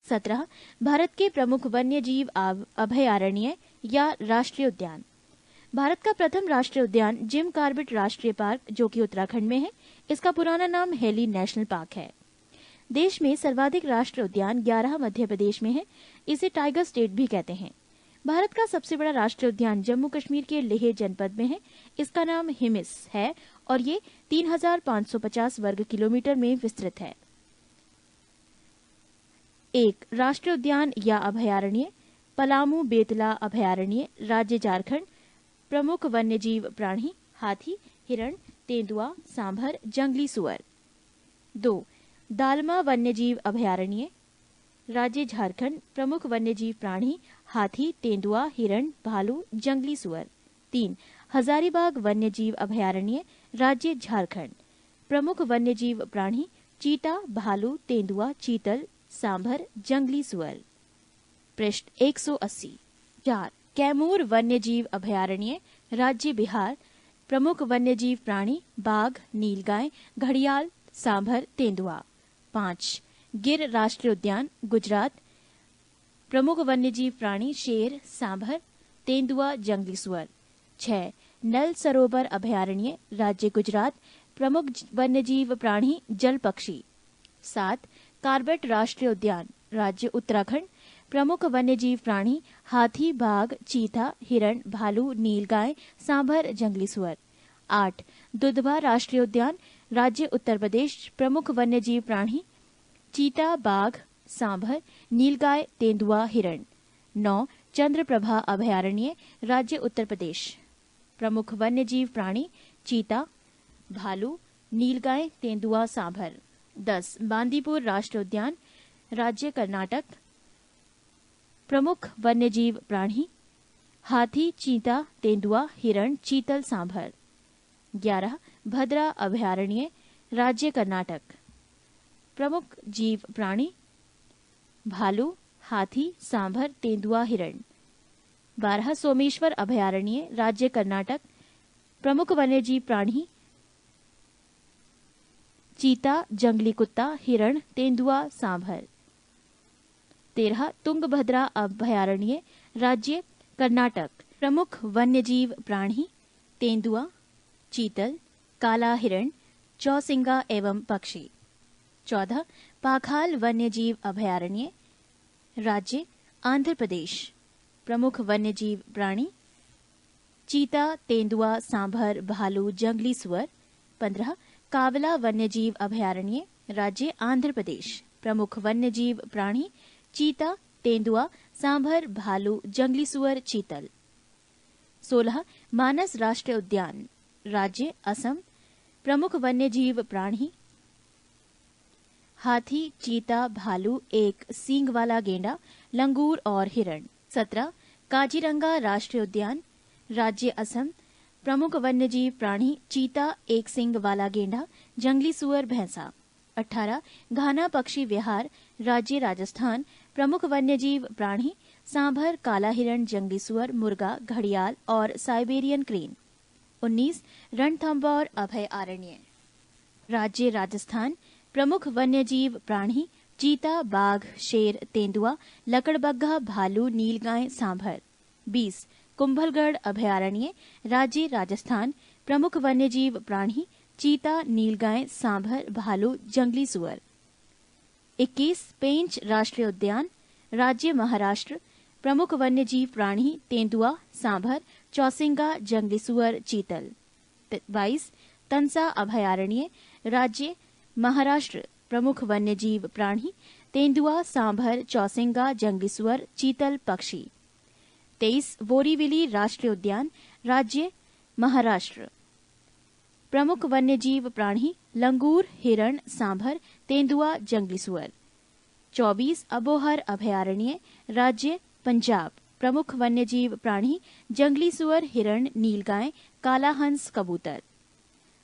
17 भारत के प्रमुख वन्य जीव अभयारण्य या राष्ट्रीय उद्यान। भारत का प्रथम राष्ट्रीय उद्यान जिम कॉर्बेट राष्ट्रीय पार्क जो कि उत्तराखंड में है, इसका पुराना नाम हेली नेशनल पार्क है। देश में सर्वाधिक राष्ट्रीय उद्यान 11 मध्य प्रदेश में है। इसे टाइगर स्टेट भी कहते हैं। भारत का सबसे बड़ा राष्ट्रीय उद्यान जम्मू कश्मीर के लेह जनपद में है। इसका नाम हिमिस है और ये 3550 वर्ग किलोमीटर में विस्तृत है। एक राष्ट्रीय उद्यान या अभयारण्य। पलामू बेतला अभयारण्य, राज्य झारखंड। प्रमुख वन्यजीव प्राणी हाथी, हिरण, तेंदुआ, सांभर, जंगली सुअर। 2 दालमा वन्यजीव अभयारण्य, राज्य झारखंड। प्रमुख वन्यजीव प्राणी हाथी, तेंदुआ, हिरण, भालू, जंगली सुअर। 3 हजारीबाग वन्यजीव अभयारण्य, राज्य झारखंड। प्रमुख वन्यजीव प्राणी चीता, भालू, तेंदुआ, चीतल, सांभर, जंगली सुअर। पृष्ठ 180। 4 कैमूर वन्यजीव अभयारण्य, राज्य बिहार। प्रमुख वन्यजीव प्राणी बाघ, नीलगाय, घड़ियाल, सांभर, तेंदुआ। 5 गिर राष्ट्रीय उद्यान, गुजरात। प्रमुख वन्यजीव प्राणी शेर, सांभर, तेंदुआ, जंगली सुअर। 6 नल सरोवर अभयारण्य, राज्य गुजरात। प्रमुख वन्यजीव प्राणी जल पक्षी। 7 कॉर्बेट राष्ट्रीय उद्यान, राज्य उत्तराखंड। प्रमुख वन्यजीव प्राणी हाथी, बाघ, चीता, हिरण, भालू, नीलगाय, सांभर, जंगली सुअर। 8 दुधवा राष्ट्रीय उद्यान, राज्य उत्तर प्रदेश। प्रमुख वन्यजीव प्राणी चीता, बाघ, सांभर, नीलगाय, तेंदुआ, हिरण। 9 चंद्रप्रभा अभयारण्य, राज्य उत्तर प्रदेश। प्रमुख वन्यजीव प्राणी चीता, भालू, नीलगाय, तेंदुआ, सांभर। 10 बांदीपुर राष्ट्रीय उद्यान, राज्य कर्नाटक। प्रमुख वन्यजीव प्राणी हाथी, चीता, तेंदुआ, हिरण, चीतल, सांभर। 11 भद्रा अभयारण्य, राज्य कर्नाटक। प्रमुख जीव प्राणी भालू, हाथी, सांभर, तेंदुआ, हिरण। 12 सोमेश्वर अभयारण्य, राज्य कर्नाटक। प्रमुख वन्यजीव प्राणी चीता, जंगली कुत्ता, हिरण, तेंदुआ, सांभर। 13 तुंगभद्रा अभयारण्य, राज्य कर्नाटक। प्रमुख वन्यजीव प्राणी तेंदुआ, चीतल, काला हिरण, चौसिंगा एवं पक्षी। 14 पाखाल वन्यजीव अभयारण्य, राज्य आंध्र प्रदेश। प्रमुख वन्यजीव प्राणी चीता, तेंदुआ, सांभर, भालू, जंगली सुअर। 15 कावला वन्यजीव अभयारण्य, राज्य आंध्र प्रदेश। प्रमुख वन्यजीव प्राणी चीता, तेंदुआ, सांभर, भालू, जंगली सुअर, चीतल। 16 मानस राष्ट्रीय उद्यान, राज्य असम। प्रमुख वन्यजीव प्राणी हाथी, चीता, भालू, एक सींग वाला गेंडा, लंगूर और हिरण। 17 काजीरंगा राष्ट्रीय उद्यान, राज्य असम। प्रमुख वन्यजीव प्राणी चीता, एक सींग वाला गेंडा, जंगली सुअर, भैंसा। 18 घाना पक्षी विहार, राज्य राजस्थान। प्रमुख वन्यजीव प्राणी सांभर, काला हिरण, जंगली सुअर, मुर्गा, घड़ियाल और साइबेरियन क्रेन। 19 रणथंभौर अभयारण्य, राज्य राजस्थान। प्रमुख वन्यजीव प्राणी चीता, बाघ, शेर, तेंदुआ, लकड़बग्घा, भालू, नीलगाय, सांभर। 20 कुंभलगढ़ अभयारण्य, राज्य राजस्थान। प्रमुख वन्यजीव प्राणी चीता, नीलगाय, सांभर, भालू, जंगली सुअर। 21 पेंच राष्ट्रीय उद्यान, राज्य महाराष्ट्र। प्रमुख वन्यजीव प्राणी तेंदुआ, सांभर, चौसिंगा, जंगली सुअर, चीतल। 22 तंसा अभयारण्य, राज्य महाराष्ट्र। प्रमुख वन्यजीव प्राणी तेंदुआ, सांभर, चौसिंगा, जंगली सुअर, चीतल, पक्षी। 23 बोरीवली राष्ट्रीय उद्यान, राज्य महाराष्ट्र। प्रमुख वन्यजीव प्राणी लंगूर, हिरण, सांभर, तेंदुआ, जंगली सुअर। 24 अबोहर अभयारण्य, राज्य पंजाब। प्रमुख वन्यजीव प्राणी जंगली सुअर, हिरण, नीलगाय, काला हंस, कबूतर।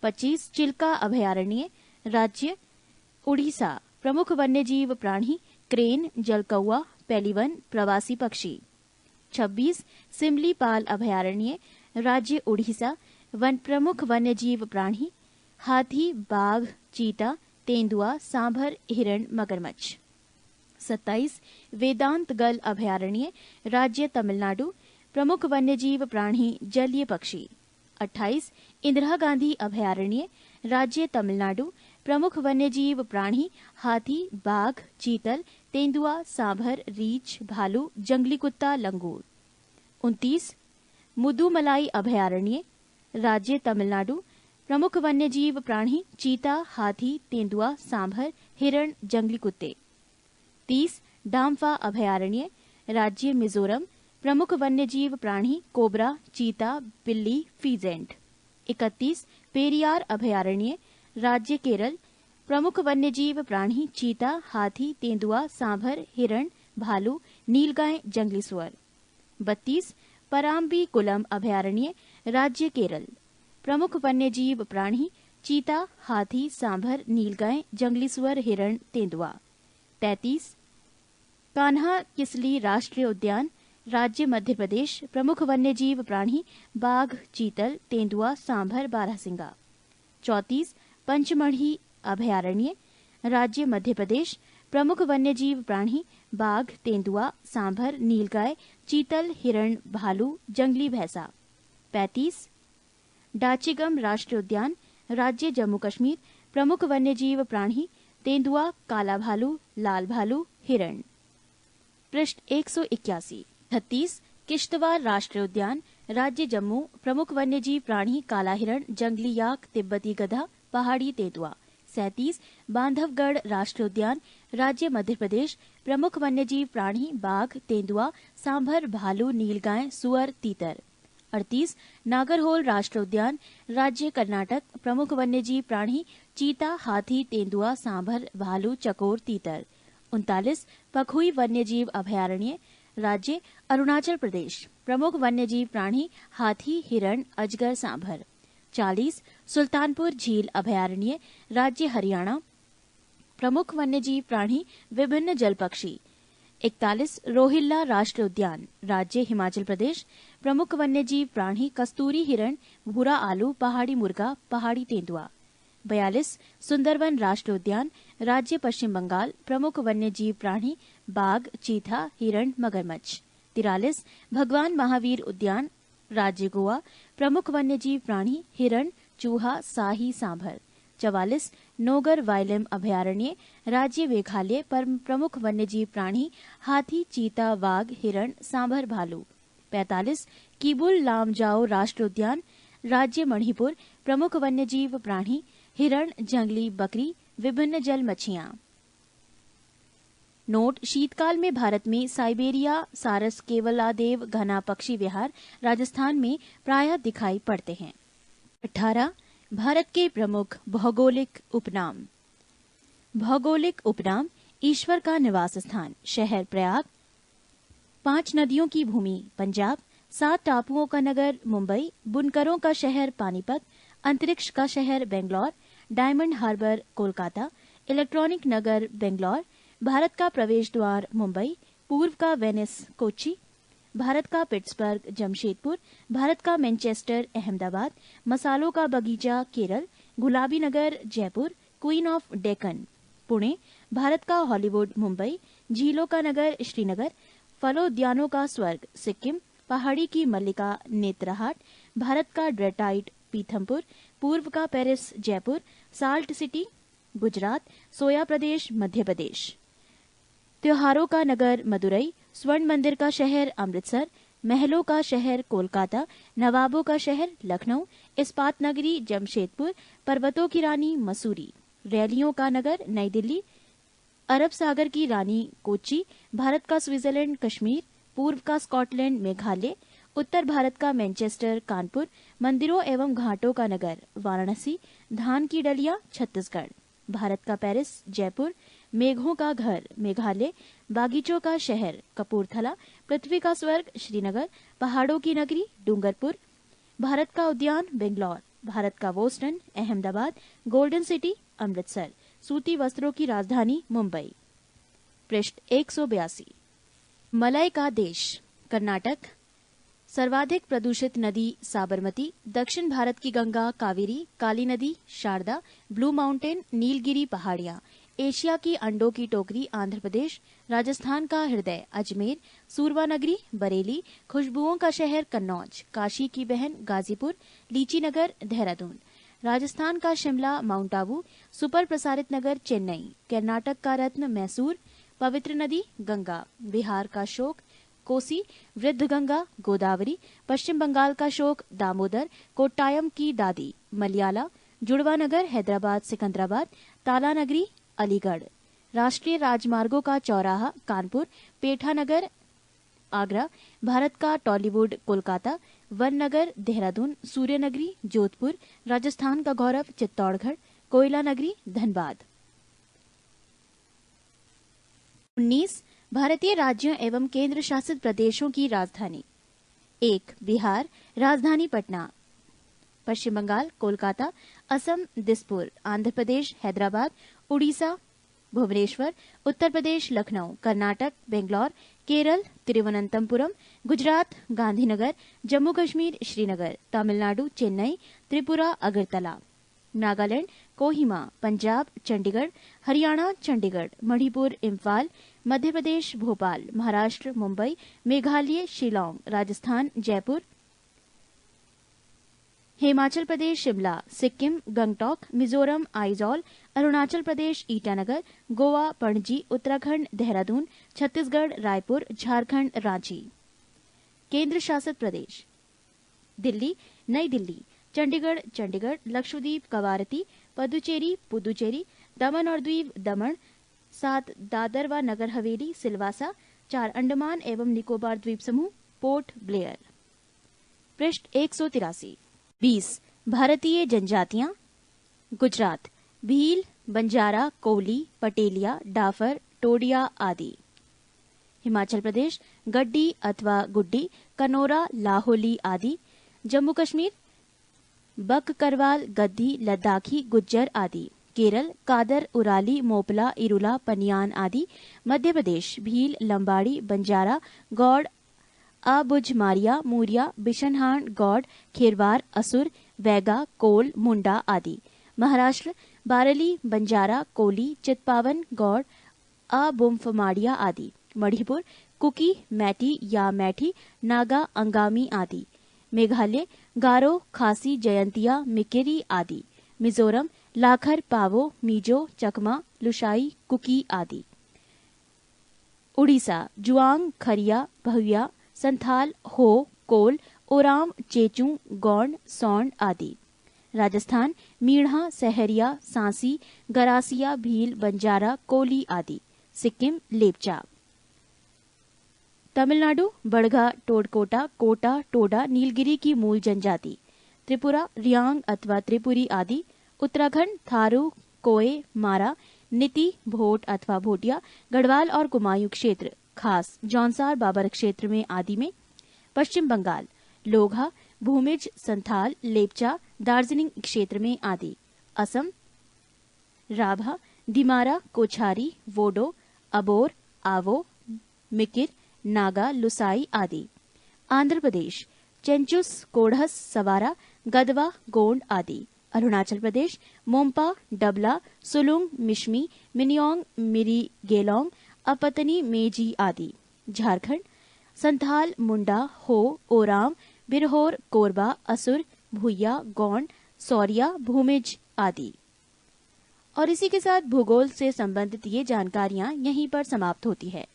25 चिल्का अभयारण्य, राज्य उड़ीसा। प्रमुख वन्यजीव प्राणी क्रेन, जलकौआ, पेलिवन, प्रवासी पक्षी। 26 सिमलीपाल अभयारण्य, राज्य उड़ीसा। प्रमुख वन्यजीव प्राणी हाथी, बाघ, चीता, तेंदुआ, सांभर, हिरण, मगरमच्छ। 27 वेदांत गल अभयारण्य, राज्य तमिलनाडु, प्रमुख वन्यजीव प्राणी जलीय पक्षी। 28 इंदिरा गांधी अभयारण्य, राज्य तमिलनाडु, प्रमुख वन्यजीव प्राणी हाथी, बाघ, चीतल, तेंदुआ, सांभर, रीछ, भालू, जंगली कुत्ता, लंगूर। 29 मुदुमलाई अभयारण्य, राज्य तमिलनाडु, प्रमुख वन्यजीव प्राणी चीता, हाथी, तेंदुआ, सांभर, हिरण, जंगली कुत्ते। 30 डाम्फा अभयारण्य, राज्य मिजोरम, प्रमुख वन्यजीव प्राणी कोबरा, चीता, बिल्ली, फीजेंट। 31 पेरियार अभयारण्य, राज्य केरल, प्रमुख वन्यजीव प्राणी चीता, हाथी, तेंदुआ, सांभर, हिरण, भालू, नीलगाय, जंगली सुअर। 32 पराम्बी कुलम अभयारण्य, राज्य केरल, प्रमुख वन्यजीव प्राणी चीता, हाथी, सांभर, नीलगाय, जंगली सुअर, हिरण, तेंदुआ। 33 कान्हा किसली राष्ट्रीय उद्यान, राज्य मध्य प्रदेश, प्रमुख वन्यजीव प्राणी बाघ, चीतल, तेंदुआ, सांभर, बारहसिंगा। 34 पंचमढ़ी अभयारण्य, राज्य मध्य प्रदेश, प्रमुख वन्यजीव प्राणी बाघ, तेंदुआ, सांभर, नीलगाय, चीतल, हिरण, भालू, जंगली भैंसा। 35 डाचिगम राष्ट्रीय उद्यान, राज्य जम्मू कश्मीर, प्रमुख वन्यजीव प्राणी तेंदुआ, काला भालू, लाल भालू, हिरण। पृष्ठ 181। 36 किश्तवाड़ राष्ट्रीय उद्यान, राज्य जम्मू, प्रमुख वन्यजीव प्राणी काला हिरण, जंगली याक, तिब्बती गधा, पहाड़ी तेंदुआ। 37 बांधवगढ़ राष्ट्रीय उद्यान, राज्य मध्य प्रदेश, प्रमुख वन्यजीव प्राणी बाघ, तेंदुआ, सांभर, भालू, नीलगाय, सुअर, तीतर। 38 नागरहोल राष्ट्रीय उद्यान, राज्य कर्नाटक, प्रमुख वन्यजीव प्राणी चीता, हाथी, तेंदुआ, सांभर, भालू, चकोर, तीतर। 39 पखुई वन्यजीव अभयारण्य, राज्य अरुणाचल प्रदेश, प्रमुख वन्यजीव प्राणी हाथी, हिरण, अजगर, सांभर। 40 सुल्तानपुर झील अभयारण्य, राज्य हरियाणा, प्रमुख वन्यजीव प्राणी विभिन्न जल पक्षी। 41 रोहिल्ला राष्ट्रीय उद्यान, राज्य हिमाचल प्रदेश, प्रमुख वन्यजीव प्राणी कस्तूरी हिरण, भूरा आलू, पहाड़ी मुर्गा, पहाड़ी तेंदुआ। 42 सुंदरवन राष्ट्रीय उद्यान, राज्य पश्चिम बंगाल, प्रमुख वन्यजीव प्राणी बाघ, चीता, हिरण, मगरमच्छ। 43 भगवान महावीर उद्यान, राज्य गोवा, प्रमुख वन्यजीव प्राणी हिरण, चूहा, साही, सांभर। 44 नोगर वाइलम अभयारण्य, राज्य मेघालय, प्रमुख वन्यजीव प्राणी हाथी, चीता, वाघ, हिरण, सांभर, भालू। 45 किबुल लामजाओ राष्ट्रीय उद्यान, राज्य मणिपुर, प्रमुख वन्यजीव प्राणी हिरण, जंगली बकरी, विभिन्न जल मछलियां। नोट शीतकाल में भारत में साइबेरिया सारस केवलादेव घना पक्षी विहार राजस्थान में प्रायः दिखाई पड़ते हैं। 18 भारत के प्रमुख भौगोलिक उपनाम। भौगोलिक उपनाम ईश्वर का निवास स्थान शहर प्रयाग, 5 नदियों की भूमि पंजाब, 7 टापुओं का नगर मुंबई, बुनकरों का शहर पानीपत, अंतरिक्ष का शहर Bangalore, Diamond Harbour Kolkata, Electronic Nagar Bangalore, Bharat का प्रवेश द्वार मुंबई, पूर्व का वेनिस कोच्चि, भारत का पिट्सबर्ग जमशेदपुर, भारत का मैनचेस्टर अहमदाबाद, मसालों का बगीचा केरल, गुलाबी नगर जयपुर, क्वीन ऑफ डेक्कन पुणे, भारत का हॉलीवुड मुंबई, झीलों का नगर श्रीनगर, फलोद्यानों का स्वर्ग सिक्किम, पहाड़ी की मल्लिका नेत्राहाट, भारत का ड्रेटाइट पीथमपुर, पूर्व का Paris Jaipur, salt city Gujarat, soya प्रदेश मध्य प्रदेश, त्योहारों का नगर मदुरई, स्वर्ण मंदिर का शहर अमृतसर, महलों का शहर कोलकाता, नवाबों का शहर लखनऊ, इस्पात नगरी जमशेदपुर, पर्वतों की रानी मसूरी, रैलियों का नगर नई दिल्ली, अरब सागर की रानी कोच्चि, भारत का स्विट्जरलैंड कश्मीर, पूर्व का स्कॉटलैंड मेघालय, उत्तर भारत का मैनचेस्टर कानपुर, मंदिरों एवं घाटों का नगर वाराणसी, धान की डलिया छत्तीसगढ़, भारत का पेरिस जयपुर, मेघों का घर मेघालय, बागीचों का शहर कपूरथला, पृथ्वी का स्वर्ग श्रीनगर, पहाड़ों की नगरी डूंगरपुर, भारत का उद्यान बेंगलोर, भारत का Boston Ahmedabad, golden city Amritsar, सूती वस्त्रों की राजधानी मुंबई। पृष्ठ 182। मलय का देश कर्नाटक, सर्वाधिक प्रदूषित नदी साबरमती, दक्षिण भारत की गंगा कावेरी, काली नदी शारदा, ब्लू माउंटेन नीलगिरी पहाड़ियां, एशिया की अंडों की टोकरी आंध्र प्रदेश, राजस्थान का हृदय अजमेर, सूरवा नगरी बरेली, खुशबुओं का शहर कन्नौज, काशी की बहन गाजीपुर, लीची नगर देहरादून, राजस्थान का शिमला माउंट आबू, सुपर प्रसारित नगर चेन्नई, कर्नाटक का रत्न मैसूर, पवित्र नदी गंगा, बिहार का शोक कोसी, वृद्ध गंगा गोदावरी, पश्चिम बंगाल का शोक दामोदर, कोट्टायम की दादी मलयाला, जुड़वा नगर हैदराबाद सिकंदराबाद, ताला नगरी अलीगढ़, राष्ट्रीय राजमार्गों का चौराहा कानपुर, पेठा नगर आगरा, भारत का टॉलीवुड कोलकाता, वन नगर देहरादून, सूर्य नगरी जोधपुर, राजस्थान का गौरव चित्तौड़गढ़, कोयला नगरी धनबाद। 19 भारतीय राज्यों एवं केंद्र शासित प्रदेशों की राजधानी। 1 बिहार राजधानी पटना, पश्चिम बंगाल कोलकाता, असम दिसपुर, आंध्र प्रदेश हैदराबाद, उड़ीसा भुवनेश्वर, उत्तर प्रदेश लखनऊ, कर्नाटक बेंगलोर, केरल तिरुवनंतपुरम, गुजरात गांधीनगर, जम्मू कश्मीर श्रीनगर, तमिलनाडु चेन्नई, त्रिपुरा अगरतला, नागालैंड कोहिमा, पंजाब चंडीगढ़, हरियाणा चंडीगढ़, मणिपुर इम्फाल, मध्य प्रदेश भोपाल, महाराष्ट्र मुंबई, मेघालय शिलांग, राजस्थान जयपुर, हिमाचल प्रदेश शिमला, सिक्किम गंगटोक, मिजोरम आइजॉल, अरुणाचल प्रदेश ईटानगर, गोवा पणजी, उत्तराखंड देहरादून, छत्तीसगढ़ रायपुर, झारखंड रांची। केंद्र शासित प्रदेश दिल्ली नई दिल्ली, चंडीगढ़ चंडीगढ़, लक्षद्वीप कवारती, पुदुचेरी पुदुचेरी, दमन और द्वीप दमन, 7 दादर व नगर हवेली सिलवासा, 4 अंडमान एवं निकोबार द्वीप समूह पोर्ट ब्लेयर। पृष्ठ 183। 20 भारतीय जनजातियां गुजरात भील, बंजारा, कोली, पटेलिया, डाफर, टोडिया आदि। हिमाचल प्रदेश गड्डी अथवा गुड्डी, कनोरा, लाहौली आदि। जम्मू कश्मीर बककरवाल, गद्दी, लद्दाखी, गुज्जर आदि। केरल कादर, उराली, मोपला, इरुला, पनियान आदि। मध्य प्रदेश भील, लंबाड़ी, बंजारा, गौड़, अबुझमारिया, मूरिया, बिशनहान, गौड़, खेरवार, असुर, वैगा, कोल, मुंडा आदि। महाराष्ट्र बारली, बंजारा, कोली, चितपावन, गौड़, अबुम्फमाड़िया आदि। मणिपुर कुकी, मैटी या मैठी, नागा, अंगामी आदि। मेघालय गारो, खासी, जयंतिया, मिकिरी आदि। मिजोरम लाखर, पावो, मीजो, चकमा, लुशाई, कुकी आदि। उड़ीसा जुआंग, खरिया, भहुया, संथाल, हो, कोल, ओराम, चेचू, गौंड, सौंड आदि। राजस्थान मीणा, सहरिया, सांसी, गरासिया, भील, बंजारा, कोली आदि। सिक्किम लेपचा। तमिलनाडु बड़गा, टोडकोटा, कोटा, टोडा, नीलगिरी की मूल जनजाति। त्रिपुरा रियांग अथवा त्रिपुरी आदि। उत्तराखंड थारू, कोए, मारा, नीति, भोट अथवा भोटिया, गढ़वाल और कुमायूं क्षेत्र खास जौनसार बाबर क्षेत्र में आदि में। पश्चिम बंगाल लोघा, भूमिज, संथाल, लेपचा, दार्जिलिंग क्षेत्र में आदि। असम राभा, दिमारा, कोछारी, वोडो, अबोर, आवो, मिकिर, नागा, लुसाई आदि। आंध्र प्रदेश चेंचुस, कोढ़स, सवारा, गदवा, गोंड आदि। अरुणाचल प्रदेश मोम्पा, डबला, सुलुंग, मिश्मी, मिनियोंग, मिरी गेलोंग, अपतनी, मेजी आदि। झारखंड संथाल, मुंडा, हो, ओराम, बिरहोर, कोरबा, असुर, भूया, गौंड, सौरिया, भूमिज आदि। और इसी के साथ भूगोल से संबंधित ये जानकारियां यहीं पर समाप्त होती है।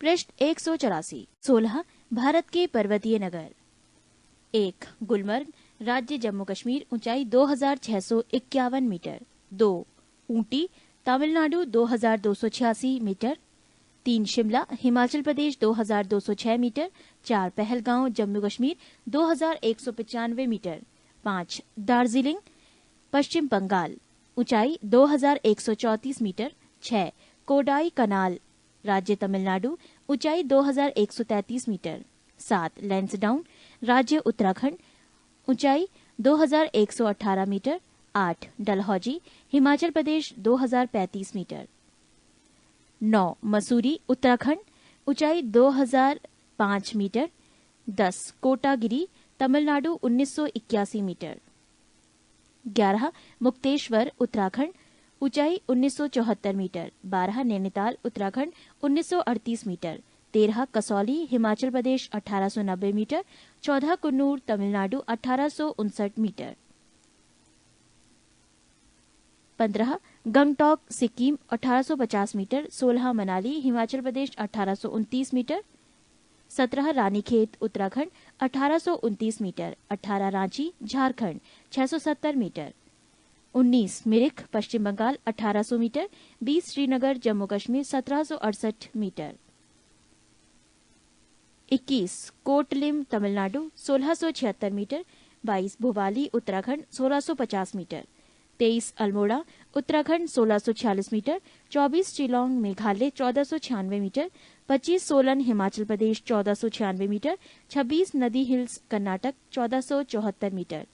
पृष्ठ 184। 16 भारत के पर्वतीय नगर। 1 गुलमर्ग राज्य जम्मू कश्मीर, ऊंचाई 2651 metre. 2 Ooty Tamil Nadu 2286 metre. 3 Shimla Himachal Pradesh 2206 metre. 4 Pahalgam Jammu Kashmir 2195 metre. 5 Darjeeling पश्चिम बंगाल, ऊंचाई 2134 मीटर। 6 कोडाई कनाल राज्य तमिलनाडु, ऊंचाई 2133 मीटर। 7 लैंसडाउन राज्य उत्तराखंड, ऊंचाई 2118 मीटर। 8 डलहौजी हिमाचल प्रदेश 2035 मीटर। 9 मसूरी उत्तराखंड, ऊंचाई 2005 मीटर। 10 कोटागिरी तमिलनाडु 1981 मीटर। 11 मुक्तेश्वर उत्तराखंड, ऊंचाई 1974 metre. 12 Nainital Uttarakhand 1938 metre. 13 Kasauli Himachal Pradesh 1890 metre. 14 Coonoor Tamil Nadu 1859 metre. 15 Gangtok Sikkim 1850 metre. 16 Manali Himachal Pradesh 1829 metre. 17 Ranikhet Uttarakhand 1829 metre. 18 Ranchi Jharkhand 670 metre. 19 Mirik Paschim Bengal 1800 metre. 20 Srinagar Jammu Kashmir 1768 metre. 21 कोटलिम Tamil Nadu 1676 metre. 22 Bhowali Uttarakhand 1650 metre. 23 Almora Uttarakhand 1646 metre. 24 Shillong Meghalaya 1496 metre. 25 Solan Himachal Pradesh 1496 metre. 26 Nandi Hills Karnataka 1474 metre.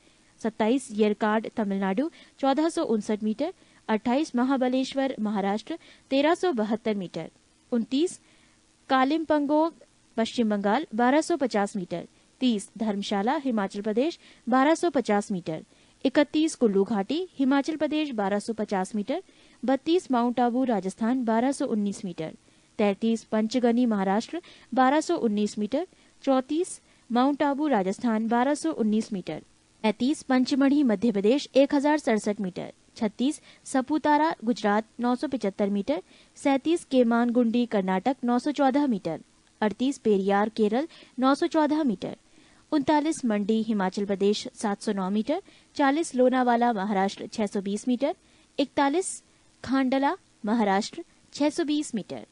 27 Yercaud Tamil Nadu 1459 metre. 28 Mahabaleshwar Maharashtra 1372 metre. 29 Kalimpong Paschim Bengal 1250 metre. 30 Dharamshala Himachal Pradesh 1250 metre. 31 Kullu घाटी Himachal Pradesh 1250 metre. 32 mount Abu Rajasthan 1219 metre. 33 Panchgani Maharashtra 1219 metre. 34 Mount Abu Rajasthan 1219 metre. 35 Pachmarhi Madhya Pradesh 1067 metre. 36 Saputara Gujarat 975 metre. 37 Kemmangundi Karnataka 914 metre. 38 Periyar Kerala 914 metre. 39 Mandi Himachal Pradesh 709 metre. 40 Lonavala Maharashtra 620 metre. 41 Khandala Maharashtra 620 metre.